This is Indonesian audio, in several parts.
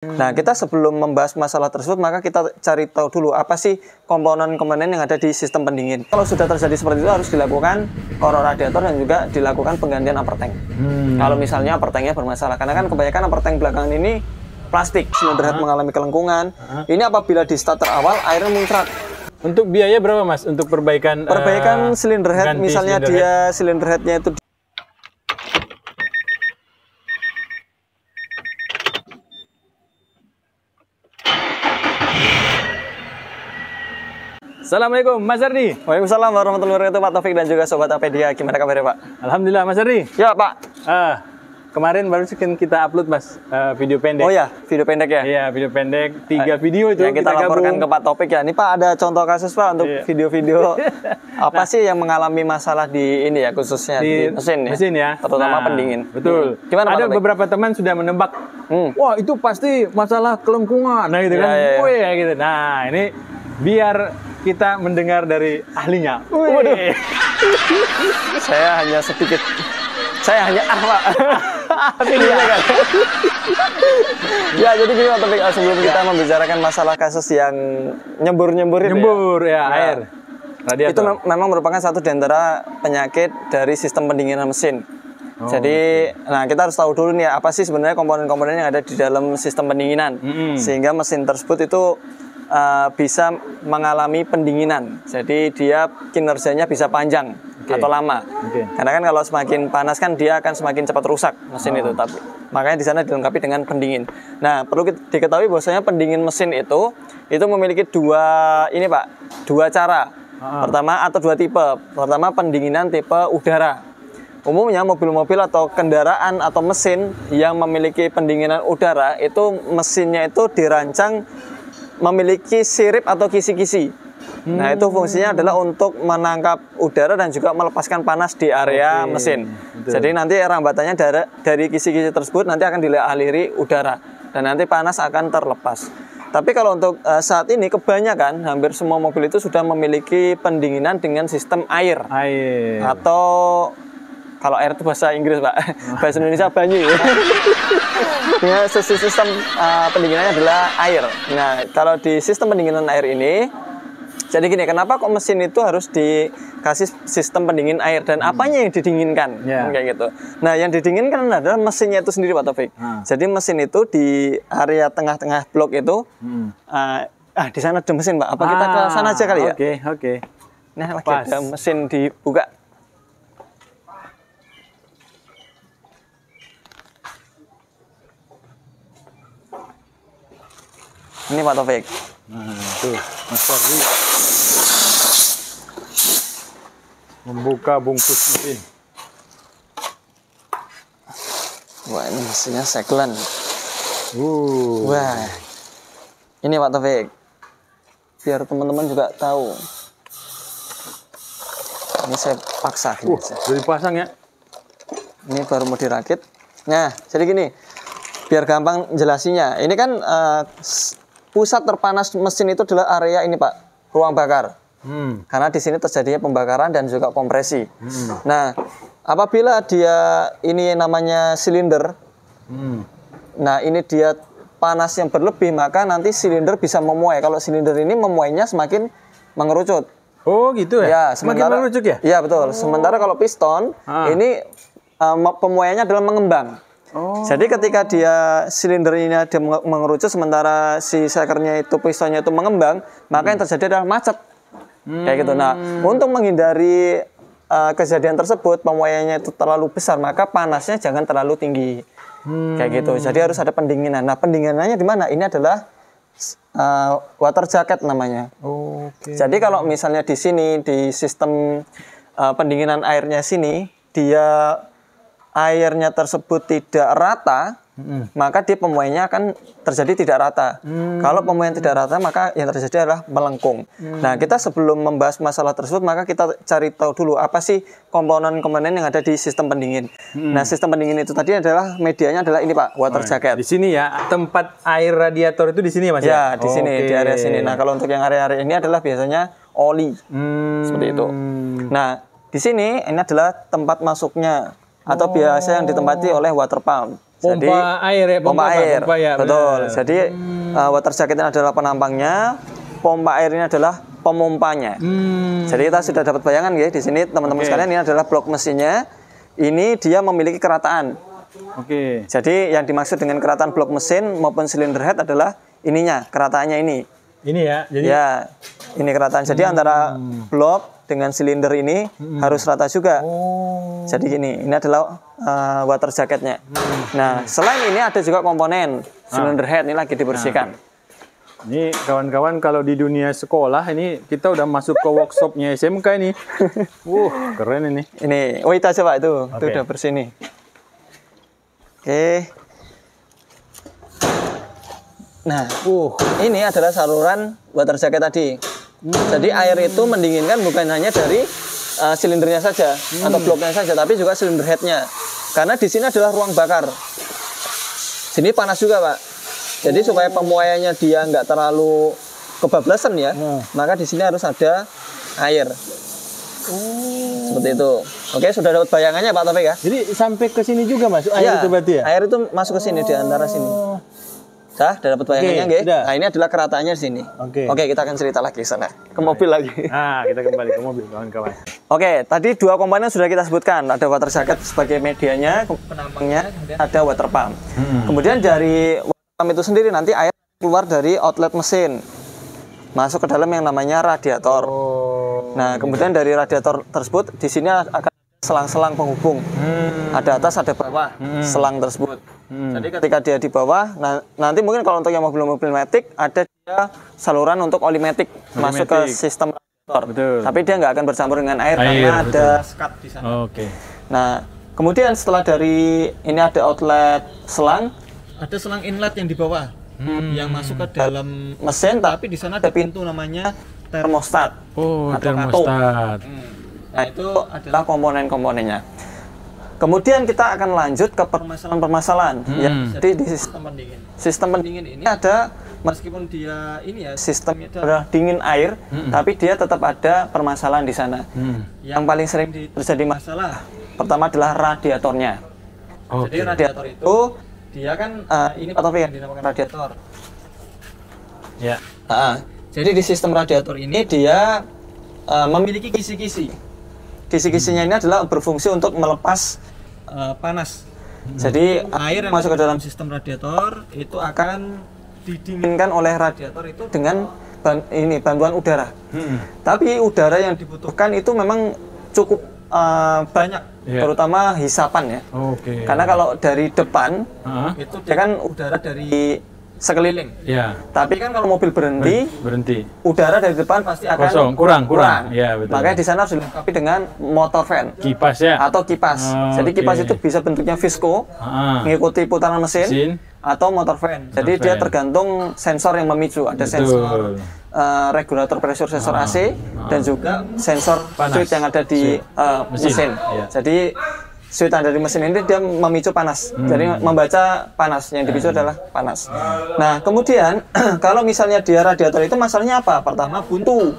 Nah, kita sebelum membahas masalah tersebut, maka kita cari tahu dulu apa sih komponen-komponen yang ada di sistem pendingin. Kalau sudah terjadi seperti itu, harus dilakukan koror radiator dan juga dilakukan penggantian upper tank. Kalau misalnya upper tanknya bermasalah, karena kan kebanyakan upper tank belakangan ini plastik, silinder head mengalami kelengkungan. Ini apabila di starter awal airnya muncrat. Untuk biaya berapa, Mas? Untuk perbaikan silinder head, misalnya dia silinder headnya itu Assalamualaikum Mas Ardi. Waalaikumsalam warahmatullahi wabarakatuh, Pak Taufik dan juga Sobat Apedia. Gimana kabarnya, Pak? Alhamdulillah, Mas Ardi. Ya, Pak. Kemarin baru kita upload, Mas, video pendek. Oh ya, video pendek ya? Iya, video pendek, 3 video itu yang kita laporkan ke Pak Taufik ya. Ini Pak, ada contoh kasus Pak untuk video-video apa sih yang mengalami masalah di ini ya, khususnya di mesin ya? Mesin ya, terutama pendingin. Betul. Gimana, ada Pak beberapa teman sudah menebak, wah itu pasti masalah kelengkungan, nah gitu kan? Oh ya gitu. Nah ini biar kita mendengar dari ahlinya. Waduh. Saya hanya sedikit, saya hanya Pak. Kan? Ya, jadi gini Pak Taufik, sebelum kita membicarakan masalah kasus yang nyembur air radiator. Itu memang merupakan satu di antara penyakit dari sistem pendinginan mesin. Jadi, nah kita harus tahu dulu nih ya, apa sih sebenarnya komponen-komponen yang ada di dalam sistem pendinginan, sehingga mesin tersebut itu bisa mengalami pendinginan. Jadi dia kinerjanya bisa panjang atau lama. Karena kan kalau semakin panas kan dia akan semakin cepat rusak mesin itu. Tapi makanya di sana dilengkapi dengan pendingin. Nah, perlu diketahui bahwasanya pendingin mesin itu memiliki dua cara. Pertama atau dua tipe. Pertama, pendinginan tipe udara. Umumnya mobil-mobil atau kendaraan atau mesin yang memiliki pendinginan udara itu mesinnya itu dirancang memiliki sirip atau kisi-kisi. Nah, itu fungsinya adalah untuk menangkap udara dan juga melepaskan panas di area mesin. Jadi nanti rambatannya dari kisi-kisi tersebut nanti akan dialiri udara dan nanti panas akan terlepas. Tapi kalau untuk saat ini kebanyakan hampir semua mobil itu sudah memiliki pendinginan dengan sistem air. Atau kalau air itu bahasa Inggris, Pak. Bahasa Indonesia banyu. Ya, sistem pendinginannya adalah air. Nah, kalau di sistem pendinginan air ini, jadi gini, kenapa kok mesin itu harus dikasih sistem pendingin air dan apanya yang didinginkan? Kayak gitu. Nah, yang didinginkan adalah mesinnya itu sendiri, Pak Taufik. Jadi mesin itu di area tengah-tengah blok itu, di sana ada mesin, Pak. Apa kita ke sana aja kali ya? Oke. Nah, lagi ada mesin dibuka. Ini Pak Taufik. Tuh, Mas Ardi membuka bungkus mesin. Wah, ini mesinnya seglan. Wah, ini Pak Taufik. Biar teman-teman juga tahu. Ini saya paksa. Udah dipasang ya? Ini baru mau dirakit. Nah, jadi gini. Biar gampang jelasinya. Ini kan pusat terpanas mesin itu adalah area ini, Pak, ruang bakar. Karena di sini terjadinya pembakaran dan juga kompresi. Nah, apabila dia ini namanya silinder, nah ini dia panas yang berlebih, maka nanti silinder bisa memuai. Kalau silinder ini memuainya semakin mengerucut. Oh gitu ya? Ya, semakin mengerucut ya? Iya betul. Sementara kalau piston ini pemuaiannya adalah mengembang. Jadi ketika dia silinder ini ada mengerucut, sementara si sekernya itu pistonnya itu mengembang, maka yang terjadi adalah macet. Kayak gitu. Nah, untuk menghindari kejadian tersebut, pemuaiannya itu terlalu besar, maka panasnya jangan terlalu tinggi. Kayak gitu. Jadi harus ada pendinginan. Nah, pendinginannya di mana? Ini adalah water jacket namanya. Jadi kalau misalnya di sini di sistem pendinginan airnya sini, dia airnya tersebut tidak rata, maka dia pemuaiannya akan terjadi tidak rata. Kalau pemuaian tidak rata, maka yang terjadi adalah melengkung. Nah, kita sebelum membahas masalah tersebut, maka kita cari tahu dulu apa sih komponen-komponen yang ada di sistem pendingin. Nah, sistem pendingin itu tadi adalah medianya adalah ini, Pak, water jacket. Di sini ya, tempat air radiator itu di sini ya, Mas? Ya, di sini, di area sini. Nah, kalau untuk yang area-area ini adalah biasanya oli, seperti itu. Nah, di sini ini adalah tempat masuknya atau biasa yang ditempati oleh water pump. Pompa air ya, pompa air. Pompa ya, betul. Jadi water jacket ini adalah penampangnya, pompa air ini adalah pemompanya. Jadi kita sudah dapat bayangan ya di sini teman-teman sekalian, ini adalah blok mesinnya. Ini dia memiliki kerataan. Jadi yang dimaksud dengan kerataan blok mesin maupun silinder head adalah ininya, kerataannya ini. Ini ya. Jadi ya, ini kerataan. Jadi antara blok dengan silinder ini harus rata juga. Jadi ini adalah water jacketnya. Nah, selain ini ada juga komponen silinder head, ini lagi dibersihkan. Ini kawan-kawan, kalau di dunia sekolah ini kita udah masuk ke workshopnya SMK ini. Keren ini. Ini, itu aja Pak, itu udah bersih nih. Oke. Nah, ini adalah saluran water jacket tadi. Jadi air itu mendinginkan bukan hanya dari silindernya saja atau bloknya saja, tapi juga silinder headnya. Karena di sini adalah ruang bakar. Sini panas juga Pak. Jadi supaya pemuaiannya dia nggak terlalu kebablasan ya, maka di sini harus ada air. Seperti itu. Oke, sudah dapat bayangannya Pak Taufik ya? Jadi sampai ke sini juga masuk air itu berarti ya? Air itu masuk ke sini di antara sini. Sudah dapat bayangannya nggih? Nah, ini adalah kerataannya di sini. Oke, kita akan cerita lagi sana. Ke mobil lagi. Nah, kita kembali ke mobil kawan-kawan. Oke, tadi dua komponen sudah kita sebutkan. Ada water jacket sebagai medianya, penampangnya, ada water pump. Kemudian dari water pump itu sendiri nanti air keluar dari outlet mesin. Masuk ke dalam yang namanya radiator. Nah, kemudian dari radiator tersebut di sini akan selang-selang penghubung. Ada atas, ada bawah selang tersebut. Jadi ketika dia di bawah, nanti mungkin kalau untuk yang mobil-mobil matic ada dia saluran untuk oli matic masuk ke sistem radiator. Tapi dia nggak akan bercampur dengan air karena ada skat di sana. Nah, kemudian setelah dari ini ada outlet selang, ada selang inlet yang di bawah yang masuk ke dalam mesin, tapi di sana ada pintu namanya termostat. Termostat. Nah, itu adalah komponen-komponennya. Kemudian kita akan lanjut ke permasalahan-permasalahan. Jadi di sistem pendingin ini ada, meskipun dia ini ya sistemnya adalah dingin air, tapi dia tetap ada permasalahan di sana. Yang paling sering terjadi masalah pertama adalah radiatornya. Jadi radiator itu dia kan ini Pak Taufik yang dinamakan radiator. Ya. Jadi di sistem radiator ini dia memiliki kisi-kisi. Kisi-kisinya ini adalah berfungsi untuk melepas panas. Jadi air yang masuk ke dalam sistem radiator itu akan didinginkan oleh radiator itu dengan bantuan udara. Tapi udara yang dibutuhkan itu memang cukup banyak, terutama hisapan ya. Karena kalau dari depan itu dia kan udara dari sekeliling. Tapi kan kalau mobil berhenti, udara dari depan pasti akan kurang. Ya, betul. Makanya di sana harus dilengkapi dengan motor fan, kipas ya, atau kipas. Jadi kipas itu bisa bentuknya visco, mengikuti putaran mesin, atau motor fan. Jadi dia tergantung sensor yang memicu. Ada sensor regulator pressure, sensor AC, dan juga sensor switch yang ada di mesin. Jadi switch yang ada di mesin ini dia memicu panas. Jadi membaca panas, yang dipicu adalah panas. Nah, kemudian kalau misalnya dia radiator itu masalahnya apa? Pertama, buntu.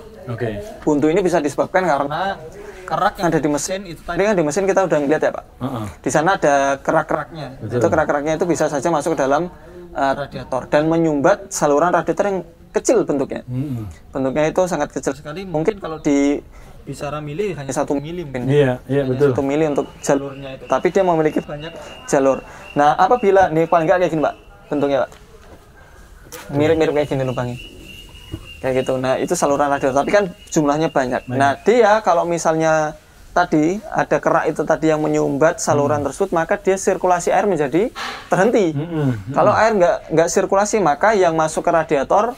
Buntu ini bisa disebabkan karena kerak yang ada di mesin itu. Tadi kan di mesin kita udah ngeliat ya Pak. Di sana ada kerak-keraknya. Itu kerak-keraknya itu bisa saja masuk ke dalam radiator dan menyumbat saluran radiator yang kecil bentuknya. Bentuknya itu sangat kecil sekali. Mungkin kalau di bicara mili hanya 1 mili mungkin. Iya, betul. 1 mili untuk jalurnya itu. Tapi dia memiliki banyak jalur. Nah, apabila nih paling nggak kayak gini Pak bentuknya Pak. Mirip-mirip kayak gini lubangnya. Kayak gitu. Nah, itu saluran radiator. Tapi kan jumlahnya banyak. Nah, dia kalau misalnya tadi ada kerak itu tadi yang menyumbat saluran tersebut, maka dia sirkulasi air menjadi terhenti. Kalau air nggak sirkulasi, maka yang masuk ke radiator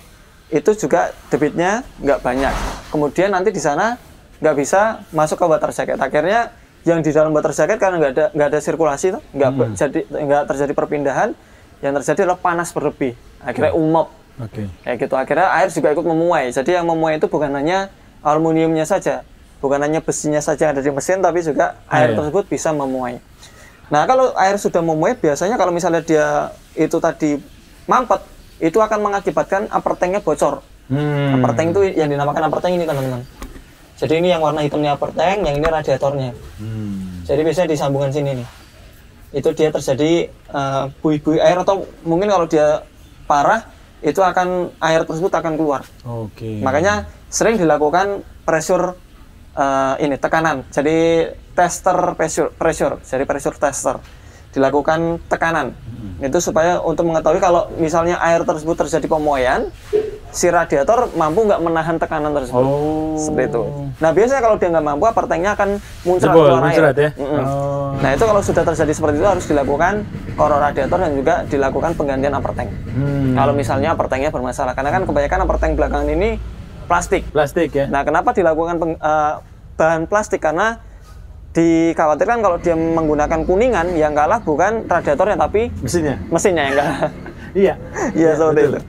itu juga debitnya nggak banyak. Kemudian nanti di sana nggak bisa masuk ke water jacket. Akhirnya yang di dalam water jacket karena nggak ada sirkulasi, nggak terjadi perpindahan, yang terjadi adalah panas berlebih. Akhirnya umap. Kayak gitu. Akhirnya air juga ikut memuai. Jadi yang memuai itu bukan hanya aluminiumnya saja, bukan hanya besinya saja yang ada di mesin, tapi juga air tersebut bisa memuai. Nah, kalau air sudah memuai, biasanya kalau misalnya dia itu tadi mampet, itu akan mengakibatkan upper tanknya bocor. Upper tank itu yang dinamakan upper tank ini teman-teman. Jadi ini yang warna hitamnya upper tank, yang ini radiatornya. Jadi biasanya disambungan sini nih. itu dia terjadi buih-buih air, atau mungkin kalau dia parah itu air tersebut akan keluar. Makanya sering dilakukan pressure tekanan. Jadi pressure, jadi pressure tester. Dilakukan tekanan. Itu supaya untuk mengetahui kalau misalnya air tersebut terjadi pemuaian, si radiator mampu nggak menahan tekanan tersebut. Seperti itu. Nah, biasanya kalau dia nggak mampu, upper tanknya akan muncrat keluar air. Ya? Nah, itu kalau sudah terjadi seperti itu harus dilakukan korek radiator dan juga dilakukan penggantian upper tank. Kalau misalnya upper tanknya bermasalah, karena kan kebanyakan upper tank belakangan ini plastik. Plastik ya. Nah, kenapa dilakukan bahan plastik? Karena dikhawatirkan kalau dia menggunakan kuningan, yang kalah bukan radiatornya tapi mesinnya yang kalah. Iya. Iya, seperti itu.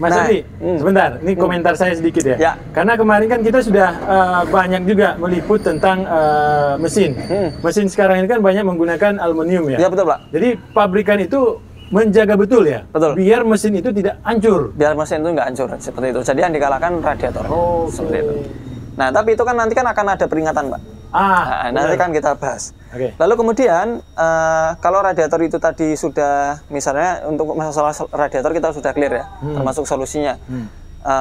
Mas Adi, sebentar, ini komentar saya sedikit ya. Ya. Karena kemarin kan kita sudah banyak juga meliput tentang mesin. Mesin sekarang ini kan banyak menggunakan aluminium ya. Iya, betul, Pak. Jadi pabrikan itu menjaga betul ya. Betul. Biar mesin itu tidak hancur. Biar mesin itu nggak hancur, seperti itu. Jadi yang dikalahkan radiator. Seperti itu. Nah, tapi itu kan nanti kan akan ada peringatan, Pak. Nanti kan kita bahas. Lalu kemudian kalau radiator itu tadi sudah, misalnya untuk masalah radiator kita sudah clear ya, termasuk solusinya.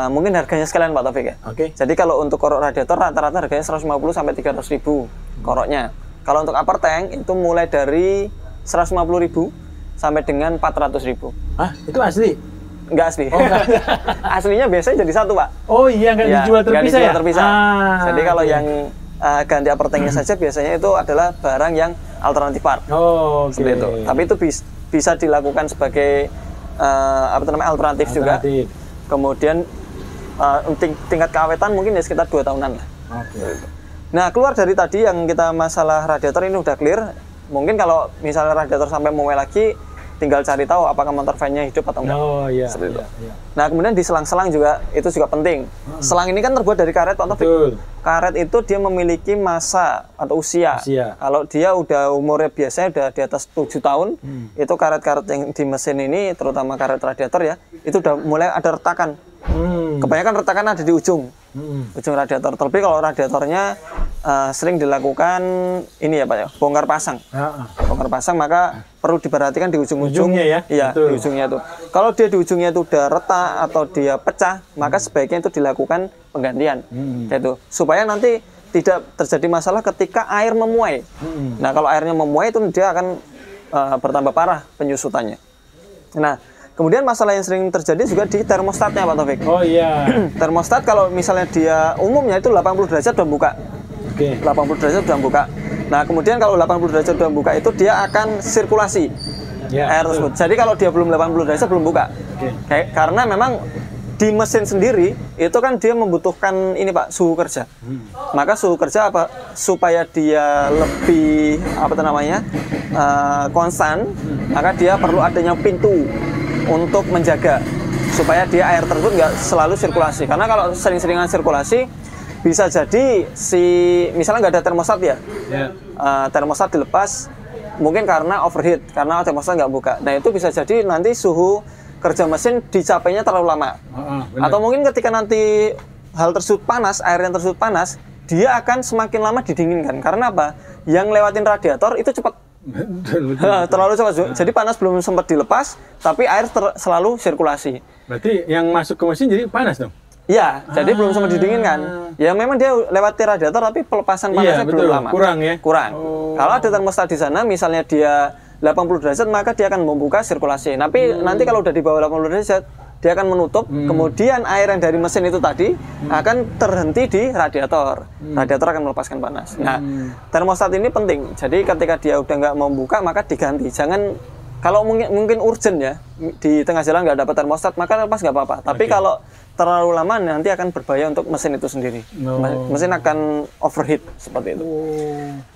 Mungkin harganya sekalian Pak Taufik ya. Jadi kalau untuk korok radiator rata-rata harganya 150 sampai 300 ribu koroknya. Kalau untuk upper tank itu mulai dari 150 ribu sampai dengan 400 ribu. Itu asli? Enggak asli. Aslinya biasanya jadi satu, Pak. Oh iya, nggak dijual terpisah ya? Jadi kalau yang ganti upper tanknya saja biasanya itu adalah barang yang alternatif part. Seperti itu. Tapi itu bisa dilakukan sebagai alternatif juga. Kemudian tingkat keawetan mungkin ya sekitar 2 tahunan lah. Nah, keluar dari tadi yang kita masalah radiator ini udah clear. Mungkin kalau misalnya radiator sampai memuai lagi, tinggal cari tahu apakah motor fan-nya hidup atau enggak. Seperti itu. Nah, kemudian di selang-selang juga itu juga penting. Selang ini kan terbuat dari karet, Pak Taufik. Karet itu dia memiliki masa atau usia. Kalau dia udah umurnya biasanya udah di atas 7 tahun, itu karet-karet yang di mesin ini, terutama karet radiator ya, itu udah mulai ada retakan. Kebanyakan retakan ada di ujung radiator. Tapi kalau radiatornya sering dilakukan ini ya Pak ya, bongkar pasang. Bongkar pasang, maka perlu diperhatikan di ujungnya ya. Iya, di ujungnya itu. Kalau dia di ujungnya itu udah retak atau dia pecah, maka sebaiknya itu dilakukan penggantian. Yaitu supaya nanti tidak terjadi masalah ketika air memuai. Nah, kalau airnya memuai itu dia akan bertambah parah penyusutannya. Nah, kemudian masalah yang sering terjadi juga di termostatnya Pak Taufik. Termostat kalau misalnya dia umumnya itu 80 derajat udah buka. 80 derajat udah buka. Nah, kemudian kalau 80 derajat udah buka itu dia akan sirkulasi air tersebut. Jadi kalau dia belum 80 derajat belum buka. Karena memang di mesin sendiri itu kan dia membutuhkan ini Pak, suhu kerja. Maka suhu kerja supaya dia lebih konstan, maka dia perlu adanya pintu untuk menjaga supaya dia air tersebut nggak selalu sirkulasi. Karena kalau sering-seringan sirkulasi bisa jadi misalnya nggak ada termostat ya, termostat dilepas mungkin karena overheat, karena termostat nggak buka. Nah, itu bisa jadi nanti suhu kerja mesin dicapainya terlalu lama. Atau mungkin ketika nanti hal tersebut panas, air yang tersebut panas, dia akan semakin lama didinginkan. Karena apa? Yang lewatin radiator itu cepat. Terlalu cepat. Jadi panas belum sempat dilepas, tapi air selalu sirkulasi. Berarti yang masuk ke mesin jadi panas dong? Iya, jadi belum sempat didinginkan. Ya memang dia lewati radiator, tapi pelepasan panasnya belum lama. Kurang. Kalau ada termostat di sana, misalnya dia 80 derajat, maka dia akan membuka sirkulasi. Tapi nanti kalau udah di bawah 80 derajat, dia akan menutup. Kemudian air yang dari mesin itu tadi akan terhenti di radiator. Radiator akan melepaskan panas. Nah, termostat ini penting. Jadi ketika dia udah nggak mau buka, maka diganti. Jangan, kalau mungkin urgent ya, di tengah jalan nggak dapat termostat, maka lepas nggak apa-apa. Tapi kalau terlalu lama nanti akan berbahaya untuk mesin itu sendiri. Mesin akan overheat seperti itu.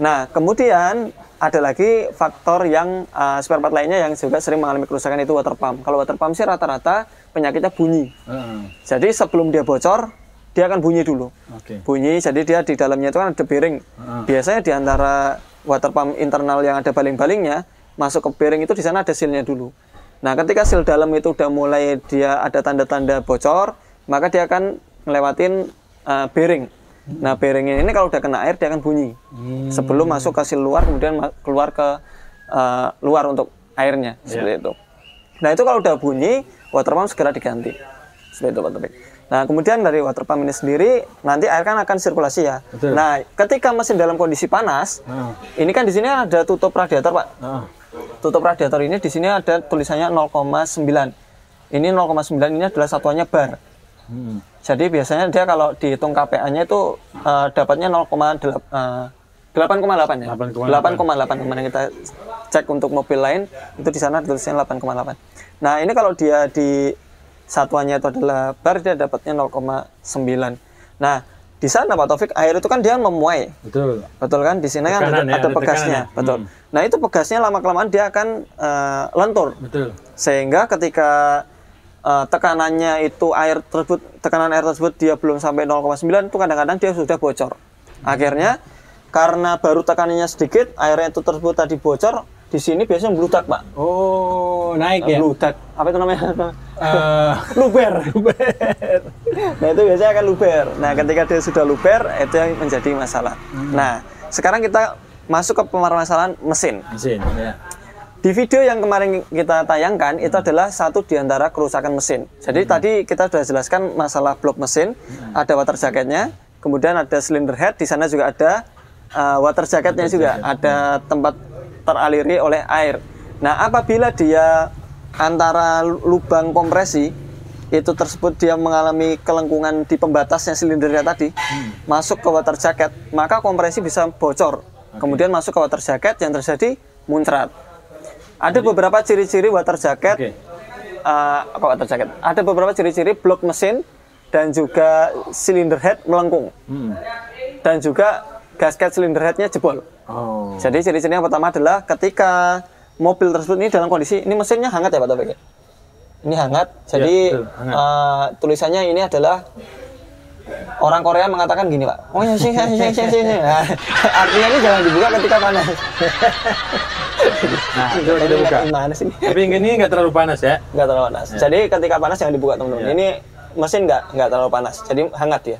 Nah, kemudian ada lagi faktor yang spare part lainnya yang juga sering mengalami kerusakan, itu water pump. Kalau water pump sih rata-rata penyakitnya bunyi. Jadi sebelum dia bocor, dia akan bunyi dulu. Bunyi, jadi dia di dalamnya itu kan ada bearing. Biasanya di antara water pump internal yang ada baling-balingnya, masuk ke bearing itu di sana ada sealnya dulu. Nah, ketika seal dalam itu udah mulai dia ada tanda-tanda bocor, maka dia akan ngelewatin bearing. Nah, bearing ini kalau udah kena air dia akan bunyi. Sebelum masuk ke seal luar, kemudian keluar ke luar untuk airnya seperti itu. Nah itu kalau udah bunyi, water pump segera diganti seperti itu Pak Taufik. Nah kemudian dari water pump ini sendiri nanti air kan akan sirkulasi ya. Betul. Nah ketika mesin dalam kondisi panas, ini kan di sini ada tutup radiator Pak. Tutup radiator ini di sini ada tulisannya 0,9. Ini 0,9 ini adalah satuannya bar. Jadi biasanya dia kalau dihitung KPA-nya itu dapatnya 8,8 ya. 8,8 kemarin kita cek untuk mobil lain itu di sana tulisnya 8,8. Nah, ini kalau dia di satuannya itu adalah bar dia dapatnya 0,9. Nah, di sana Pak Taufik air itu kan dia memuai. Betul. Betul kan? Di sini kan ada pegasnya. Betul. Nah, itu pegasnya lama-kelamaan dia akan lentur. Betul. Sehingga ketika tekanannya itu tekanan air tersebut dia belum sampai 0,9 itu kadang-kadang dia sudah bocor. Akhirnya karena baru tekanannya sedikit, airnya itu tersebut tadi bocor, di sini biasanya meludak, Pak. Oh, naik ya? Meludak. Apa itu namanya? Luber. Nah, itu biasanya akan luber. Nah, ketika dia sudah luber, itu yang menjadi masalah. Nah, sekarang kita masuk ke permasalahan mesin. Mesin, ya. Di video yang kemarin kita tayangkan, itu adalah satu di antara kerusakan mesin. Jadi tadi kita sudah jelaskan masalah blok mesin, ada water jacketnya, kemudian ada cylinder head, di sana juga ada water jacketnya juga, ada tempat teraliri oleh air. Nah, apabila dia antara lubang kompresi itu tersebut dia mengalami kelengkungan di pembatasnya silindernya tadi, masuk ke water jacket, maka kompresi bisa bocor. Kemudian masuk ke water jacket yang terjadi muncrat. Ada beberapa ciri-ciri water jacket, water jacket. Ada beberapa ciri-ciri blok mesin dan juga cylinder head melengkung, dan juga gasket cylinder headnya jebol. Jadi ciri-ciri yang pertama adalah ketika mobil tersebut ini dalam kondisi ini mesinnya hangat ya Pak Taufik. Ini hangat. Jadi ya, hangat. Tulisannya ini adalah orang Korea mengatakan gini Pak. Oh ya sih. Nah, artinya ini jangan dibuka ketika panas. Nah, itu kita buka. Tapi ini nggak terlalu panas ya? Nggak terlalu panas. Ya. Jadi ketika panas jangan dibuka teman-teman. Ya. Ini mesin nggak terlalu panas. Jadi hangat ya.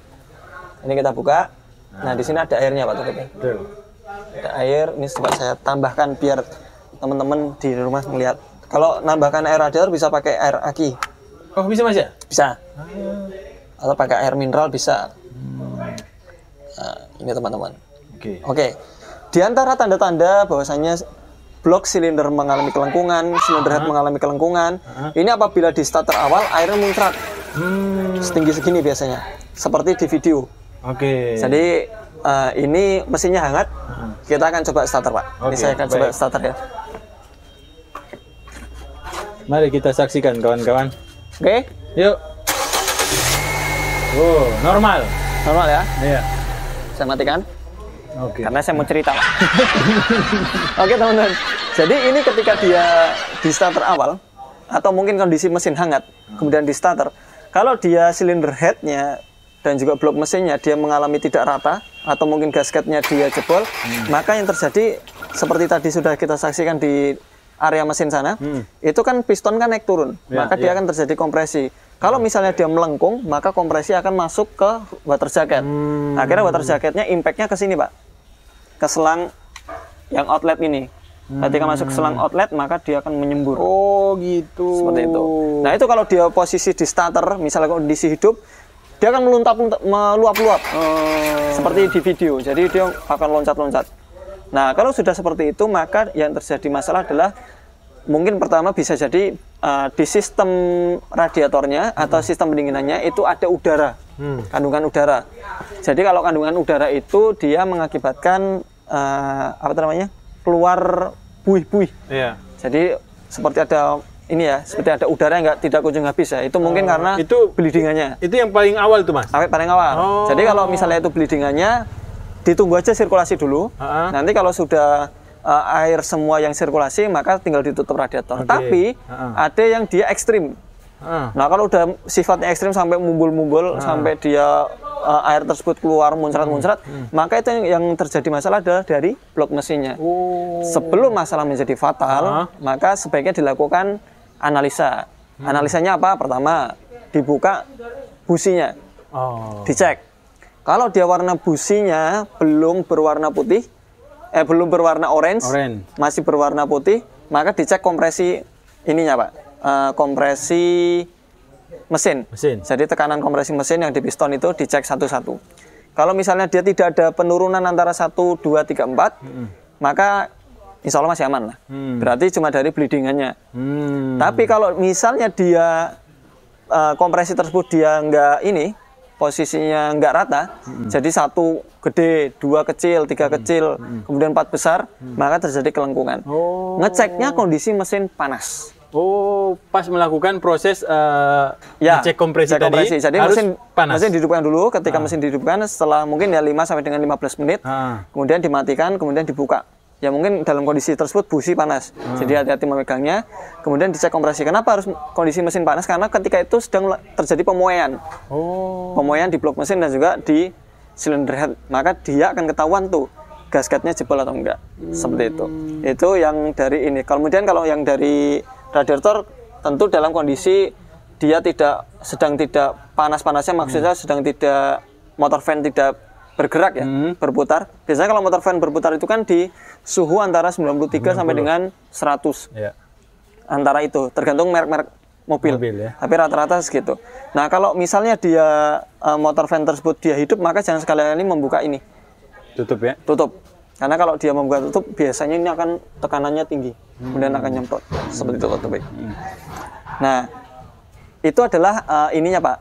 Ini kita buka. Nah, di sini ada airnya Pak Taufik. Betul. Ada air. Ini coba saya tambahkan biar teman-teman di rumah melihat. Kalau nambahkan air radiator bisa pakai air aki. Oh bisa Mas ya? Bisa. Atau pakai air mineral bisa. Nah, ini teman-teman. Oke. Di antara tanda-tanda bahwasanya blok silinder mengalami kelengkungan, silinder head mengalami kelengkungan, ini apabila di starter awal airnya muncrat. Setinggi segini biasanya. Seperti di video. Jadi ini mesinnya hangat. Kita akan coba starter Pak. Ini saya akan coba starter ya. Mari kita saksikan kawan-kawan. Oke. Yuk. Oh, normal. Normal ya? Iya. Saya matikan. Karena saya mau cerita Pak. Oke teman-teman. Jadi ini ketika dia di starter awal atau mungkin kondisi mesin hangat, kemudian di starter, kalau dia silinder headnya dan juga blok mesinnya dia mengalami tidak rata atau mungkin gasketnya dia jebol, maka yang terjadi seperti tadi sudah kita saksikan di area mesin sana, itu kan piston kan naik turun, maka dia akan terjadi kompresi. Kalau misalnya dia melengkung, maka kompresi akan masuk ke water jacket. Akhirnya water jacketnya impactnya ke sini Pak, ke selang yang outlet ini. Ketika masuk ke selang outlet, maka dia akan menyembur. Oh gitu. Seperti itu. Nah itu kalau dia posisi di starter, misalnya kondisi hidup, dia akan meluap-luap seperti di video. Jadi dia akan loncat-loncat. Nah kalau sudah seperti itu, maka yang terjadi masalah adalah mungkin pertama bisa jadi di sistem radiatornya atau sistem pendinginannya itu ada udara, kandungan udara. Jadi kalau kandungan udara itu dia mengakibatkan keluar buih-buih. Jadi seperti ada ini ya, seperti ada udara yang tidak kunjung habis ya. Itu mungkin karena itu bleedingannya. Itu yang paling awal tuh Mas? Paling awal. Jadi kalau misalnya itu bleedingannya, ditunggu aja sirkulasi dulu. Nanti kalau sudah air semua yang sirkulasi, maka tinggal ditutup radiator. Tapi ada yang dia ekstrim. Nah kalau udah sifatnya ekstrim sampai mumbul-mumbul, sampai dia air tersebut keluar muncrat-muncrat, maka itu yang terjadi masalah adalah dari blok mesinnya. Sebelum masalah menjadi fatal, maka sebaiknya dilakukan analisa. Analisanya apa? Pertama, dibuka businya, dicek. Kalau dia warna businya belum berwarna putih, belum berwarna orange, masih berwarna putih, maka dicek kompresi ininya Pak, kompresi mesin. Jadi tekanan kompresi mesin yang di piston itu dicek satu-satu. Kalau misalnya dia tidak ada penurunan antara 1, 2, 3, 4, maka insya Allah masih aman lah. Berarti cuma dari bleedingannya. Tapi kalau misalnya dia kompresi tersebut dia nggak ini, posisinya nggak rata, jadi 1 gede, 2 kecil, 3 kecil, kemudian 4 besar, maka terjadi kelengkungan. Ngeceknya kondisi mesin panas. Pas melakukan proses ngecek kompresi tadi, jadi harus mesin dihidupkan dulu. Ketika mesin dihidupkan, setelah mungkin ya 5 sampai dengan 15 menit, kemudian dimatikan, kemudian dibuka. Ya mungkin dalam kondisi tersebut busi panas, jadi hati-hati memegangnya. Kemudian dicek kompresi. Kenapa harus kondisi mesin panas? Karena ketika itu sedang terjadi pemuaian, pemuaian di blok mesin dan juga di silinder head. Maka dia akan ketahuan tuh gasketnya jebol atau enggak. Seperti itu. Itu yang dari ini. Kemudian kalau yang dari radiator, tentu dalam kondisi dia sedang tidak panas-panasnya, maksudnya sedang tidak, motor fan tidak bergerak ya, berputar. Biasanya kalau motor fan berputar itu kan di suhu antara 93 sampai dengan 100. Antara itu, tergantung merek-merek mobil ya. Tapi rata-rata segitu. Nah, kalau misalnya dia motor fan tersebut dia hidup, maka jangan sekali-kali membuka ini. Tutup ya? Tutup. Karena kalau dia membuka tutup, biasanya ini akan tekanannya tinggi, kemudian akan nyemprot. Seperti itu, Pak. Nah, itu adalah ininya Pak,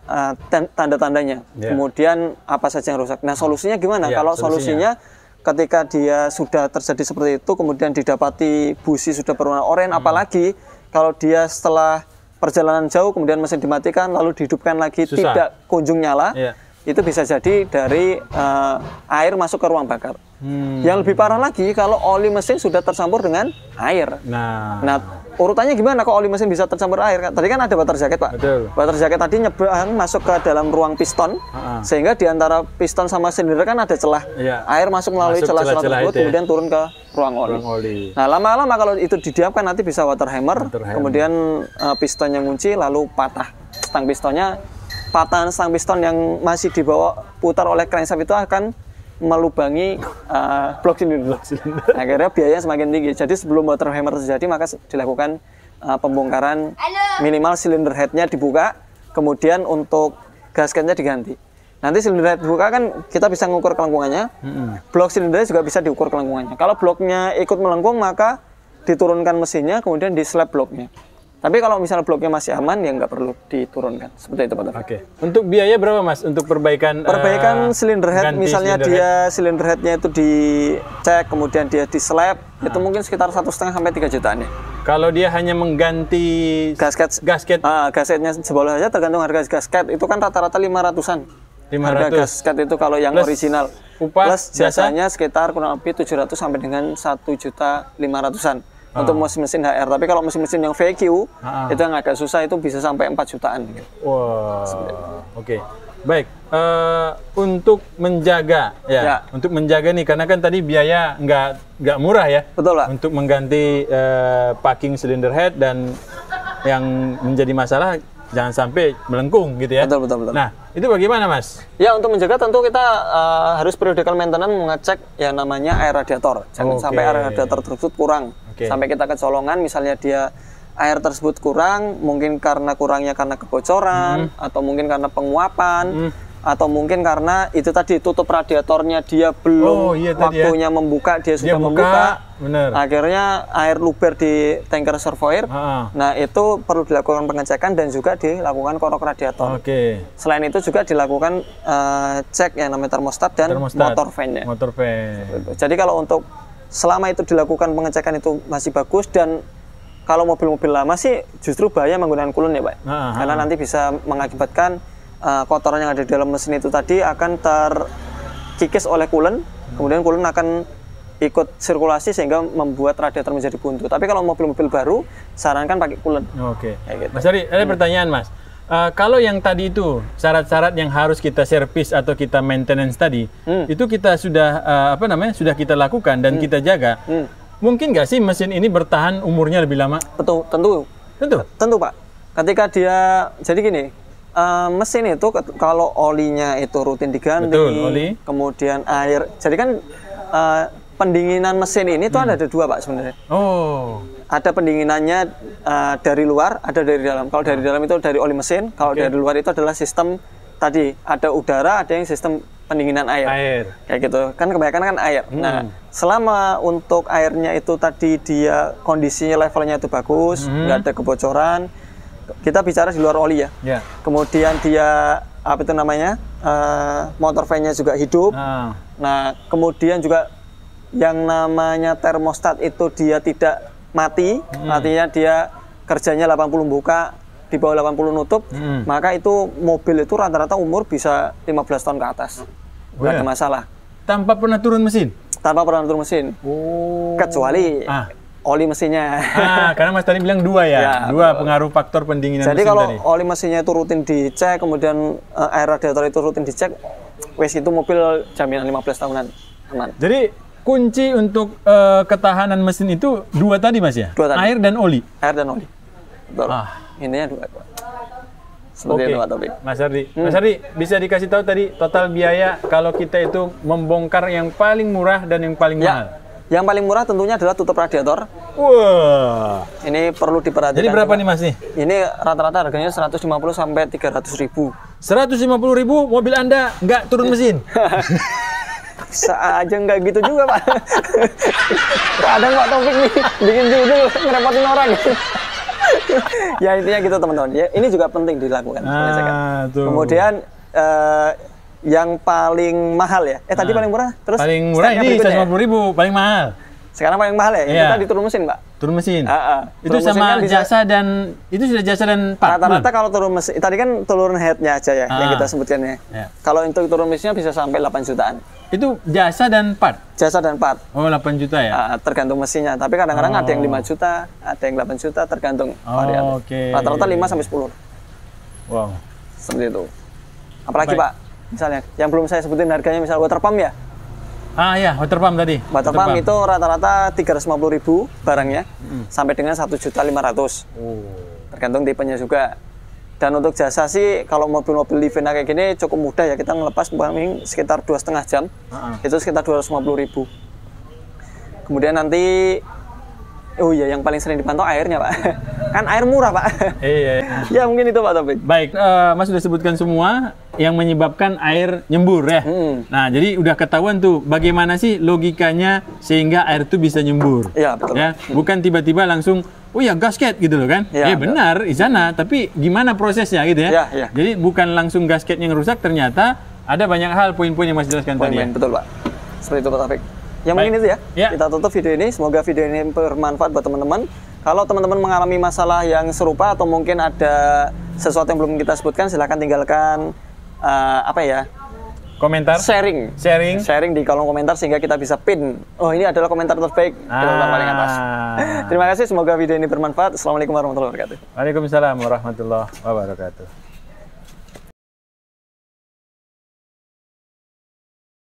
tanda-tandanya. Kemudian apa saja yang rusak. Nah, solusinya gimana? Kalau solusinya ketika dia sudah terjadi seperti itu, kemudian didapati busi sudah berwarna oranye, apalagi kalau dia setelah perjalanan jauh, kemudian mesin dimatikan, lalu dihidupkan lagi, tidak kunjung nyala, itu bisa jadi dari air masuk ke ruang bakar. Yang lebih parah lagi, kalau oli mesin sudah tercampur dengan air. Nah, urutannya gimana kok oli mesin bisa tercampur air? Tadi kan ada water jacket Pak. Water jacket tadi nyebrang masuk ke dalam ruang piston, sehingga di antara piston sama silinder kan ada celah. Air masuk melalui celah-celah tersebut, kemudian turun ke ruang oli. Nah, lama-lama kalau itu didiamkan nanti bisa water hammer. Kemudian pistonnya ngunci, lalu patah stang pistonnya. Patahan stang piston yang masih dibawa putar oleh crankshaft itu akan melubangi blok silinder. Akhirnya biayanya semakin tinggi. Jadi sebelum water hammer terjadi, maka dilakukan pembongkaran, minimal silinder headnya dibuka, kemudian untuk gasketnya diganti. Nanti silinder head dibuka kan kita bisa mengukur kelengkungannya, blok silindernya juga bisa diukur kelengkungannya. Kalau bloknya ikut melengkung, maka diturunkan mesinnya, kemudian di slap bloknya. Tapi kalau misalnya bloknya masih aman, ya nggak perlu diturunkan. Seperti itu, Pak. Untuk biaya berapa, Mas? Untuk perbaikan silinder head, misalnya dia silinder headnya itu dicek, kemudian dia di slap, itu mungkin sekitar 1,5 sampai 3 jutaan ya. Kalau dia hanya mengganti gasket, gasketnya jebol saja, tergantung harga gasket. Itu kan rata-rata 500-an. Harga gasket itu kalau yang original. Plus jasanya sekitar kurang lebih 700 sampai dengan 1.500.000-an. Untuk mesin-mesin HR, tapi kalau mesin-mesin yang VQ itu yang agak susah, itu bisa sampai 4 jutaan. Baik. Untuk menjaga untuk menjaga nih, karena kan tadi biaya nggak murah ya. Betul Pak. Untuk mengganti packing cylinder head, dan yang menjadi masalah jangan sampai melengkung gitu ya. Betul. Nah, itu bagaimana Mas? Ya, untuk menjaga tentu kita harus periodical maintenance, mengecek yang namanya air radiator. Jangan sampai air radiator tersebut kurang. Sampai kita kecolongan, misalnya dia air tersebut kurang, mungkin karena kebocoran, atau mungkin karena penguapan, atau mungkin karena itu tadi tutup radiatornya dia belum waktunya membuka, dia sudah membuka. Akhirnya air luber di tank reservoir. Nah, itu perlu dilakukan pengecekan dan juga dilakukan korek radiator. Selain itu juga dilakukan cek yang namanya termostat dan motor fan-nya. Jadi kalau untuk selama itu dilakukan pengecekan itu masih bagus, dan kalau mobil-mobil lama sih justru bahaya menggunakan coolant ya Pak. Karena nanti bisa mengakibatkan kotoran yang ada di dalam mesin itu tadi akan terkikis oleh coolant, kemudian coolant akan ikut sirkulasi sehingga membuat radiator menjadi buntu. Tapi kalau mobil-mobil baru, sarankan pakai coolant. Gitu. Mas Ari, ada pertanyaan Mas. Kalau yang tadi itu syarat-syarat yang harus kita servis atau kita maintenance tadi, itu kita sudah sudah kita lakukan dan kita jaga. Mungkin nggak sih mesin ini bertahan umurnya lebih lama? Betul, tentu Pak. Ketika dia, jadi gini, mesin itu kalau olinya itu rutin diganti, kemudian air, jadi kan pendinginan mesin ini tuh ada dua Pak sebenarnya. Oh. Ada pendinginannya dari luar, ada dari dalam. Kalau dari dalam itu dari oli mesin, kalau dari luar itu adalah sistem tadi ada udara, ada yang sistem pendinginan air. Kayak gitu. Kan kebanyakan kan air. Nah, selama untuk airnya itu tadi dia kondisinya levelnya itu bagus, nggak ada kebocoran. Kita bicara di luar oli ya. Kemudian dia apa itu namanya? Motor fan-nya juga hidup. Nah, kemudian juga yang namanya termostat itu dia tidak mati, artinya dia kerjanya 80 buka, di bawah 80 nutup, maka itu mobil itu rata-rata umur bisa 15 tahun ke atas. Nggak ada masalah. Tanpa pernah turun mesin? Tanpa pernah turun mesin. Kecuali oli mesinnya. Karena Mas tadi bilang dua ya? Dua pengaruh faktor pendinginan Jadi mesin kalau tadi. oli mesinnya itu rutin dicek, kemudian air radiator itu rutin dicek, wes itu mobil jaminan 15 tahunan aman. Jadi kunci untuk ketahanan mesin itu dua tadi Mas ya? Dua tadi. Air dan oli? Air dan oli. Betul. Ininya dua. Seperti itu Pak Taufik. Mas Ardi. Mas Ardi, bisa dikasih tahu tadi total biaya kalau kita itu membongkar yang paling murah dan yang paling mahal? Yang paling murah tentunya adalah tutup radiator. Wah. Ini perlu diperhatikan. Jadi berapa nih Mas nih? Ini rata-rata harganya 150 sampai 300 ribu. 150 ribu mobil Anda nggak turun mesin? Bisa aja nggak gitu juga Pak. Kadang Pak Taufik nih bikin judul ngerepotin orang. Ya intinya gitu teman-teman. Ya, ini juga penting dilakukan. Kemudian yang paling mahal ya. Tadi paling murah. Terus paling murah ini 150 ribu, paling mahal. Sekarang paling mahal ya. Kita di turun mesin Pak. Turun mesin. Itu turun sama mesin kan jasa dan itu sudah jasa dan part. Rata-rata kalau turun mesin tadi kan turun headnya aja ya yang kita sebutkan ya. Kalau untuk turun mesinnya bisa sampai 8 jutaan. Itu jasa dan part? Jasa dan part. Oh 8 juta ya? Tergantung mesinnya. Tapi kadang-kadang ada yang 5 juta, ada yang 8 juta, tergantung varian. Rata-rata 5 sampai 10. Wow. Seperti itu. Apalagi Pak, misalnya yang belum saya sebutin harganya misal water pump ya. Ya, water pump tadi. Water pump itu rata-rata 350 ribu barangnya sampai dengan 1.500.000. Tergantung tipenya juga. Dan untuk jasa sih kalau mobil-mobil Livina kayak gini cukup mudah ya, kita ngelepas paling sekitar 2,5 jam. Itu sekitar 250 ribu. Kemudian nanti yang paling sering dipantau airnya Pak. Kan air murah Pak. Iya. Ya mungkin itu Pak Taufik. Baik, Mas sudah sebutkan semua yang menyebabkan air nyembur ya. Nah, jadi udah ketahuan tuh bagaimana sih logikanya sehingga air itu bisa nyembur. Iya, betul. Ya, bukan tiba-tiba langsung gasket gitu loh kan. Ya benar di sana, tapi gimana prosesnya gitu ya. Jadi bukan langsung gasketnya yang rusak, ternyata ada banyak hal poin-poin yang Mas jelaskan tadi. Betul Pak. Seperti itu Pak Taufik. Yang mungkin itu ya. Kita tutup video ini. Semoga video ini bermanfaat buat teman-teman. Kalau teman-teman mengalami masalah yang serupa atau mungkin ada sesuatu yang belum kita sebutkan, silahkan tinggalkan komentar, sharing di kolom komentar sehingga kita bisa pin. Oh, ini adalah komentar terbaik komentar paling atas. Terima kasih. Semoga video ini bermanfaat. Assalamualaikum warahmatullahi wabarakatuh. Waalaikumsalam warahmatullahi wabarakatuh.